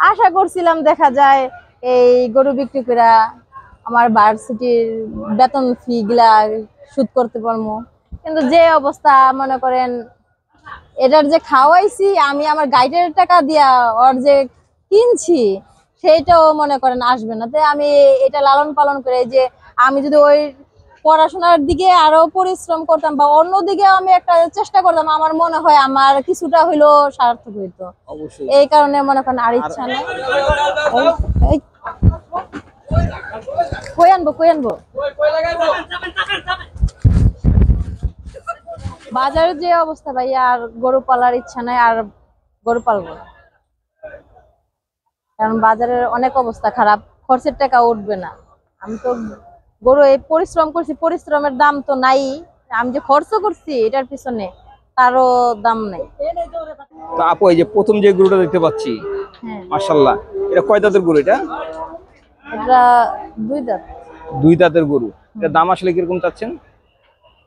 আশা করছিলাম দেখা যায় এই গরু বিক্রি করে আমার ভার্সিটির বেতন ফি গুলা শোধ করতে পারবো, কিন্তু যে অবস্থা মনে করেন এটার যে খাওয়াইছি আমি আমার গাইডের টাকা দিয়া ওর যে কিনছি সেইটাও মনে করেন আসবে না। তাই আমি এটা লালন পালন করে যে আমি যদি ওই পড়াশোনার দিকে আরো পরিশ্রম করতাম বা অন্যদিকে আমি একটা চেষ্টা করতাম, আমার মনে হয় আমার কিছুটা হইলো সার্থক হইতো। এই কারণে মনে করেন আর ইচ্ছা নেই। কই আনবো বাজারের যে অবস্থা ভাই, আর গরু পালার ইচ্ছা নাই, আর গরু পালবো না। কারণ বাজারের অনেক অবস্থা খারাপ, খরচের টাকা উঠবে না। আমি তো গরু এই পরিশ্রম করছি, পরিশ্রমের দাম তো নাই। আমি যে খরচ করছি এটার পিছনে তারও দাম নাই। তো আপু এই যে প্রথম যে গরুটা দেখতে পাচ্ছি, হ্যাঁ মাশাআল্লাহ, এটা কয় দাঁতের গরু? এটা এটা 2 দাঁত। 2 দাঁতের গরু। এর দাম আসলে কিরকম চাচ্ছেন?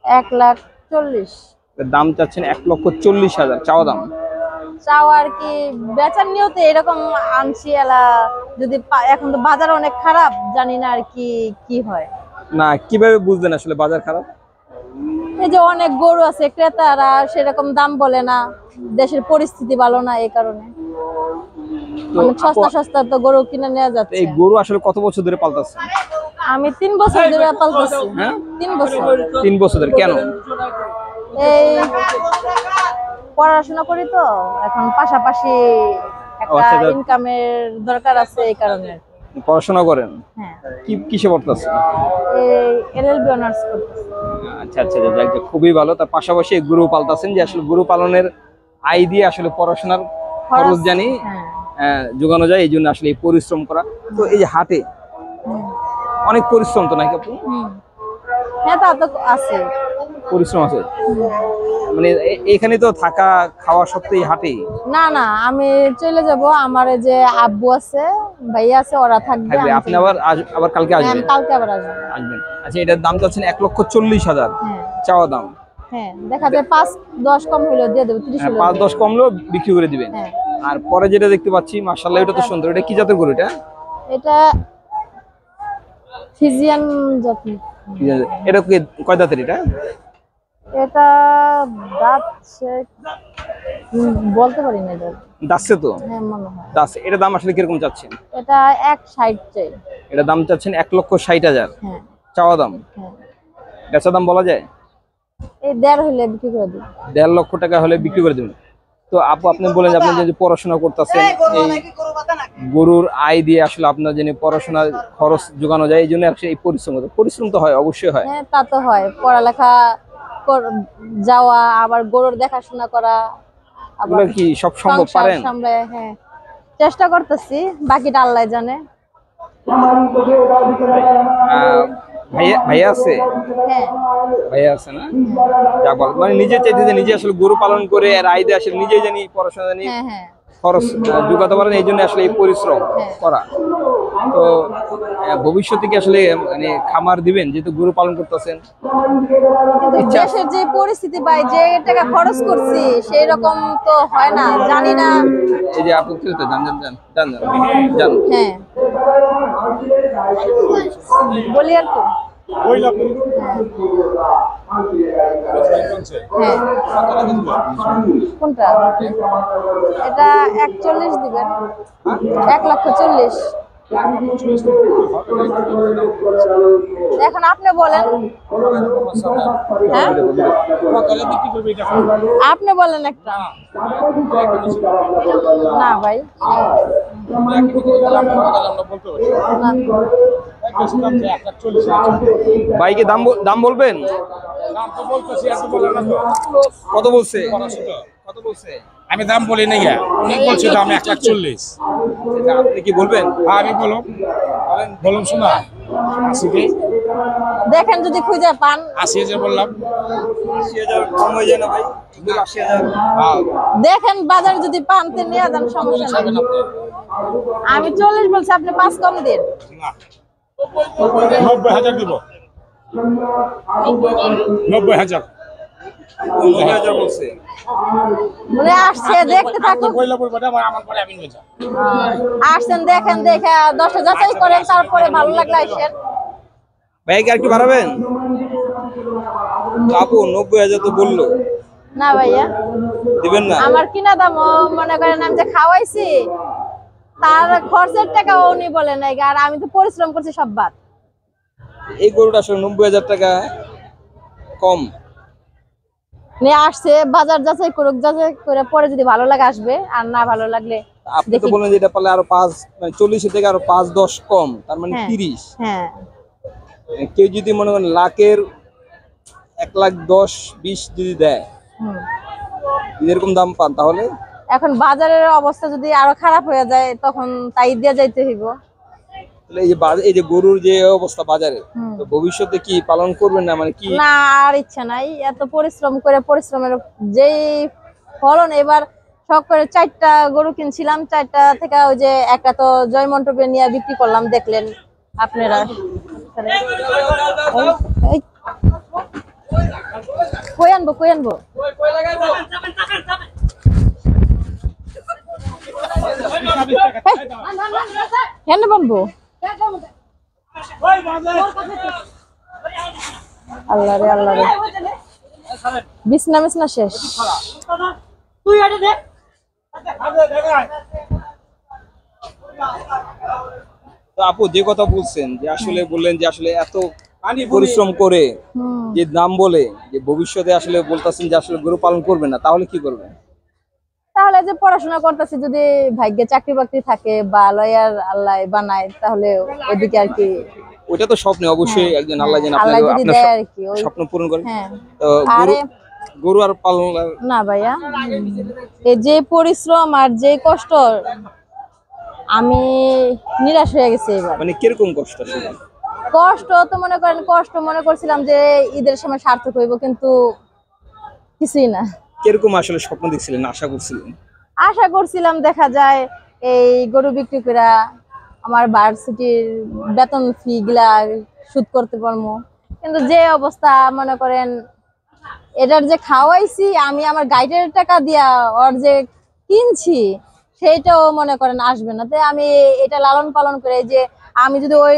1,40,000 এর দাম চাচ্ছেন 1,40,000 চাওয়া দাম। চাও আর কি, বেচার নিয়তে এরকম আনছি এলা। যদি এখন তো বাজার অনেক খারাপ, জানি না আর কি কি হয়। না, কিভাবে বুঝলেন আসলে বাজার খারাপ? এই যে অনেক গরু আছে, ক্রেতারা সেরকম দাম বলে না, দেশের পরিস্থিতি ভালো না, এই কারণে অনেক সস্তা সস্তা তো গরু কিনে নেওয়া যাচ্ছে। এই গরু আসলে কত বছর ধরে পালতাছেন? আমি 3 বছর ধরে পালতেছি। হ্যাঁ 3 বছর। 3 বছর ধরে। কেন? এই পড়াশোনা করি তো এখন, পাশাপাশি একটা ইনকামের দরকার আছে, এই কারণে। পড়াশোনা করেন? হ্যাঁ। কিসে পড়তেছেন? এই এলএলবি অনার্স করতেছি। আচ্ছা আচ্ছা, যাক, খুবই ভালো। তার পাশাপাশি এই গরু পালতাছেন, যে আসলে গরু পালনের আয় দিয়ে আসলে পড়াশোনার খরচ জানি যোগানো যায়, এই জন্য আসলে এই পরিশ্রম করা। তো এই যে হাটে অনেক পরিশ্রম তো নাকি আপু? হ্যাঁ তা তো আছে, পরিশ্রম আছে। মানে এখানে তো থাকা খাওয়া সবটাই হাটে? না না, আমি চলে যাব। আমার যে আব্বু আছে, ভাইয়া আছে, ওরা থাকবে। আপনি আবার কালকে আসবেন? কালকে আবার আসবেন। আচ্ছা, এটার দাম চাচ্ছেন 1,40,000 চাওয়া দাম। হ্যাঁ, দেখা যায় 5-10 কম হইলো দিয়ে দেব। 30 হলো 5-10 কমলেও বিক্রি করে দিবেন। আর পরে যেটা দেখতে পাচ্ছি, মাশাআল্লাহ, এটা তো সুন্দর। এটা কি জাতের গরু? এটা ফিজিয়ান জাত। এটা কয় দাঁতের? এটা দাঁত বলতে পারি না। এটা দাঁতছে তো? হ্যাঁ মনে হয় দাঁতছে। এটা দাম আসলে কিরকম চাচ্ছেন? এটা 1,60 চাই। এটা দাম চাচ্ছেন 1,60,000 হ্যাঁ চাওয়া দাম। হ্যাঁ, বেচা দাম বলা যায়? এই 1.5 হলে বিক্রি করে দিই। 1.5 লক্ষ টাকা হলে বিক্রি করে দিবেন। তো আপু, আপনি বলেন যে আপনি যে পড়াশোনা করতেছেন, এই গরুর আয় দিয়ে আসলে আপনার যে পড়াশোনার খরচ যোগানো যায়, এই জন্য এই পরিশ্রম তো হয়, অবশ্যই হয়। হ্যাঁ তা তো হয়, পড়ালেখা যাওয়া, আবার গরুর দেখাশোনা করা, আবার কি সব সম্ভব পারেন? হ্যাঁ, চেষ্টা করতেছি, বাকিটা আল্লাহ জানে। ভাইয়া আছে? হ্যাঁ ভাইয়া আছে না? যা বল, মানে নিজে চাইতে যে নিজে আসলে গরু পালন করে আর আয় দিয়ে আসলে নিজেই জানি পড়াশোনা জানি খরচ যোগাতে পারেন, এই জন্য আসলে এই পরিশ্রম করা। তো ভবিষ্যতে কি আসলে মানে খামার দিবেন, যেহেতু গরু পালন করতেছেন? দেশের যে পরিস্থিতি ভাই, যে টাকা খরচ করছি সেই রকম তো হয় না, জানি না। এই যে আপু খেলতে জান হ্যাঁ বলি আর কি। কোনটা? এটা 41 দিবেন। 1,40,000। এখন আপনি বলেন। হ্যাঁ আপনি বলেন একটা। না ভাই, ভাইকে দাম বলবেন? কত বলছে? আমি দাম বলি না, উনি বলছে দাম 1,40,000। আপনি কি বলবেন? আমি বলুন শোনা, 80 দেখেন যদি খুঁজে পান। 80,000 বললাম। 80,000 কম হয়ে যায় না ভাই? 80,000 দেখেন বাজার যদি পান তো নিয়ে যান, সমস্যা নেই। আমি 40 বলছি, আপনি 5 কম দিন। 90,000 দিব। 90,000। 90,000 বলছে। মানে আসছে দেখতে থাকুন, কইলা পড়বে না আমার পরে আমি নিয়ে যাব। আসছেন দেখেন, দেখে 10টা যাচাই করেন, তারপরে ভালো লাগলে আসেন। ভাই কি আর একটু বাড়াবেন? তো আপু 90,000 তো বললো, না ভাইয়া, দিবেন না? আমার কিনা দাম মনে করেন আমি যে খাওয়াইছি তার খরচের টাকা উনি বলে নাই, আর আমি তো পরিশ্রম করছি সব বাদ। এই গরুটা আসলে 90,000 টাকা কম। নিয়ে আসছে, বাজার যাচাই করুক, যাচাই করে পরে যদি ভালো লাগে আসবে, আর না ভালো লাগলে আপনি তো বলেন যে এটা পারলে আরো 5 মানে 40 থেকে আরো 5-10 কম, তার মানে হ্যাঁ। 30। হ্যাঁ, কেউ যদি মনে করেন লাখের 1,10,20 যদি দেয়, হুম। যদি এরকম দাম পান তাহলে এখন বাজারের অবস্থা যদি আরো খারাপ হয়ে যায় তখন তাই দিয়ে যাইতে হইব। তাহলে এই যে গরুর যে অবস্থা বাজারে, হুম। তো ভবিষ্যতে কি পালন করবেন না মানে কি? না, আর ইচ্ছা নাই, এত পরিশ্রম করে পরিশ্রমের যেই ফলন। এবার শখ করে 4টা গরু কিনছিলাম, 4টা থেকে ওই যে একটা তো জয় মন্টপে নিয়ে বিক্রি করলাম, দেখলেন আপনারা। এই, কই আনবো, কই আনবো? কেন বানবো? আল্লাহ রে, আল্লাহ রে, বিছনা বিছনা শেষ। তো আপু যে কথা বলছেন যে আসলে বললেন যে আসলে এত পরিশ্রম করে হুম। যে দাম বলে যে ভবিষ্যতে আসলে বলতাছেন যে আসলে গরু পালন করবেন না, তাহলে কি করবেন? তাহলে যে পড়াশোনা করতেছি, যদি ভাগ্যে চাকরি বাকরি থাকে বা লয়ার আল্লাহ বানায়, তাহলে ওইদিকে আর কি। ওটা তো স্বপ্নে অবশ্যই একজন আল্লাহ যেন আল্লাহ আপনাকে যদি আপনার দেয় আর কি, ওই। স্বপ্ন পূরণ করে। হ্যাঁ। তো গরু আরে গরু আর পালন না ভাইয়া, এই যে পরিশ্রম আর যে কষ্ট, আমি নিরাশ হয়ে গেছি এবার। মানে কিরকম কষ্ট আসলে? কষ্ট তো মনে করেন, কষ্ট মনে করছিলাম যে ঈদের সময় সার্থক হইব, কিন্তু কিছুই না। কিরকম আসলে স্বপ্ন দেখছিলেন, আশা করছিলেন? আশা করছিলাম দেখা যায় এই গরু বিক্রি করে আমার ভার্সিটির বেতন ফি গুলা শোধ করতে পারবো, কিন্তু যে অবস্থা মনে করেন, এটার যে খাওয়াইছি আমি, আমার গাইডের টাকা দিয়া ওর যে কিনছি, সেইটাও মনে করেন আসবে না। তাই আমি এটা লালন পালন করে, যে আমি যদি ওই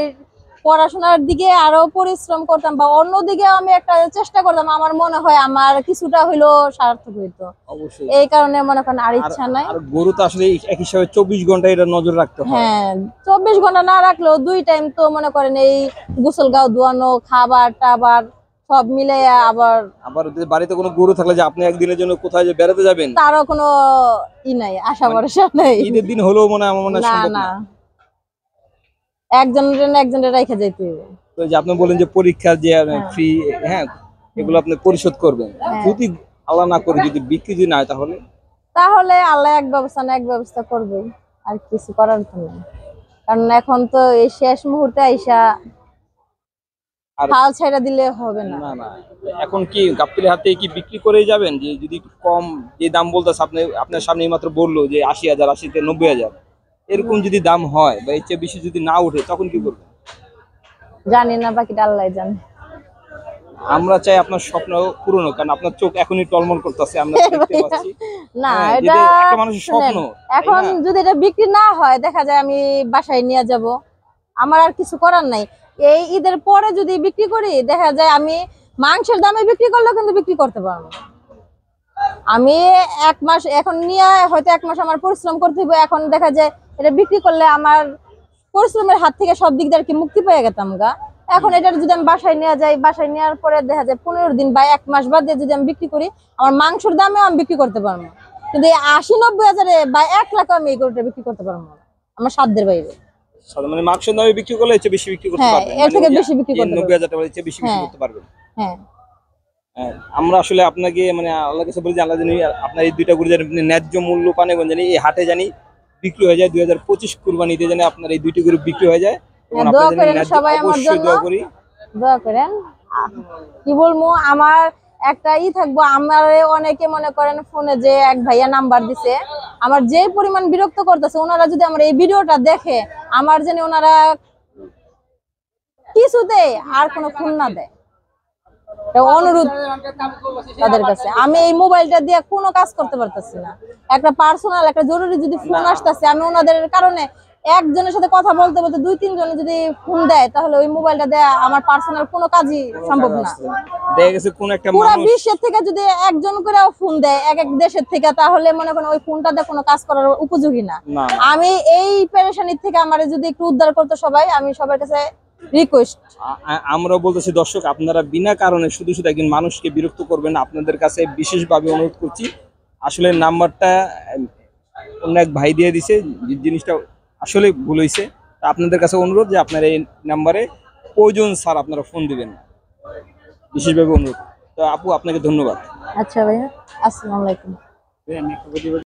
পড়াশোনার দিকে আরো পরিশ্রম করতাম বা অন্যদিকে আমি একটা চেষ্টা করতাম, আমার মনে হয় আমার কিছুটা হইলো সার্থক হইতো। অবশ্যই। এই কারণে মনে করেন আর ইচ্ছা নাই। আর গরু তো আসলে এক হিসাবে 24 ঘন্টা এটা নজর রাখতে হয়। হ্যাঁ, 24 ঘন্টা না রাখলেও 2 টাইম তো মনে করেন এই গোসল গাও ধোয়ানো, খাবার টাবার সব মিলে, আবার যদি বাড়িতে কোনো গরু থাকলে যে আপনি একদিনের জন্য কোথায় যে বেড়াতে যাবেন, তারও কোনো ই নাই, আশা ভরসা নাই। ঈদের দিন হলেও আমার মনে হয় না সম্ভব না, না। একজনের রেখে যেতে হবে। তো যে আপনি বলেন যে পরীক্ষার যে ফি, হ্যাঁ, এগুলো আপনি পরিশোধ করবেন, যদি আল্লাহ না করে যদি বিক্রি যদি না হয়, তাহলে আল্লাহ এক ব্যবস্থা না এক ব্যবস্থা করবে, আর কিছু করার তো নেই। কারণ এখন তো এই শেষ মুহূর্তে আইসা হাল ছেড়ে দিলে হবে না। না না, এখন কি গাপ্পির হাতে কি বিক্রি করে যাবেন? যে যদি একটু কম যে দাম বলতেছে, আপনার সামনে মাত্র বললো যে 80,000, 80 থেকে 90,000, এরকম যদি দাম হয় বা এর চেয়ে বেশি যদি না উঠে, তখন কি করবেন? জানি না, বাকিটা আল্লাহ জানে। আমরা চাই আপনার স্বপ্ন পূরণ হোক, কারণ আপনার চোখ এখনই টলমল করতেছে, আমরা দেখতে পাচ্ছি। না, হ্যাঁ, এটা একটা মানুষের স্বপ্ন, এখন যদি এটা বিক্রি না হয়, দেখা যায় আমি বাসায় নিয়ে যাব, আমার আর কিছু করার নাই। এই ঈদের পরে যদি বিক্রি করি, দেখা যায় আমি মাংসের দামে বিক্রি করলেও কিন্তু বিক্রি করতে পারবো। আমি 1 মাস এখন নিয়ে হয়তো 1 মাস আমার পরিশ্রম করতে হবে, এখন দেখা যায় এটা বিক্রি করলে আমার পরিশ্রমের হাত থেকে সব দিক দিয়ে আর কি মুক্তি পেয়ে গেতাম গা। এখন এটা যদি আমি বাসায় নিয়ে যাই, বাসায় নেওয়ার পরে দেখা যায় 15 দিন বা 1 মাস বাদে যদি আমি বিক্রি করি, আমার মাংসের দামে আমি বিক্রি করতে পারবো, কিন্তু এই 80-90 হাজারে বা 1 লাখ আমি এই গরুটা বিক্রি করতে পারবো না, আমার সাধ্যের বাইরে। মানে মাংসের দামে বিক্রি করলে এর চেয়ে বেশি বিক্রি করতে হ্যাঁ, পারবেন, এর থেকে বেশি বিক্রি করতে পারবো। 90,000 টাকার চেয়ে বেশি বিক্রি করতে পারবেন। হ্যাঁ, আমরা আসলে আপনাকে মানে আল্লাহর কাছে বলি যে আল্লাহ জানি আপনার এই দুইটা গরু জানি আপনি ন্যায্য মূল্য পান, এবং জানি এই হাটে জানি বিক্রি হয়ে যায়, 2025 কুরবানিতে জানি আপনার এই দুইটি গরু বিক্রি হয়ে যায়। এবং দোয়া আপনাদের করেন ন্যায্য, সবাই আমার অবশ্যই জন্য, দোয়া করি। দোয়া করেন। কি বলবো, আমার একটা থাকবো, আমার অনেকে মনে করেন ফোনে যে এক ভাইয়া নাম্বার দিছে, আমার যে পরিমাণ বিরক্ত করতেছে, ওনারা যদি আমার এই ভিডিওটা দেখে, আমার জানি ওনারা কিছুতে আর কোনো ফোন না দেয়। এটা অনুরোধ তাদের কাছে। আমি এই মোবাইলটা দিয়ে কোনো কাজ করতে পারতেছি না, একটা পার্সোনাল একটা জরুরি যদি ফোন আসতেছে, আমি ওনাদের কারণে একজনের সাথে কথা বলতে বলতে 2-3 জনে যদি ফোন দেয়, তাহলে ওই মোবাইলটা দেয়া আমার পার্সোনাল কোনো কাজই সম্ভব না। দেখা গেছে কোন একটা পুরো মানুষ বিশ্বের থেকে যদি একজন করে ফোন দেয় এক এক দেশের থেকে, তাহলে মনে করেন ওই ফোনটা দিয়ে কোনো কাজ করার উপযোগী না। না। আমি এই পেরেশানির থেকে আমার যদি একটু উদ্ধার করতে সবাই, আমি সবার কাছে রিকোয়েস্ট। আমরা বলতেছি দর্শক, আপনারা বিনা কারণে শুধু শুধু একজন মানুষকে বিরক্ত করবেন না, আপনাদের কাছে বিশেষভাবে অনুরোধ করছি। আসলে নাম্বারটা অন্য এক ভাই দিয়ে দিছে, জিনিসটা আসলে ভুল হয়েছে। আপনাদের কাছে অনুরোধ যে আপনারা এই নাম্বারে প্রয়োজন স্যার আপনারা ফোন দিবেন, বিশেষভাবে অনুরোধ। তো আপু আপনাকে ধন্যবাদ। আচ্ছা ভাইয়া, আসসালামু আলাইকুম।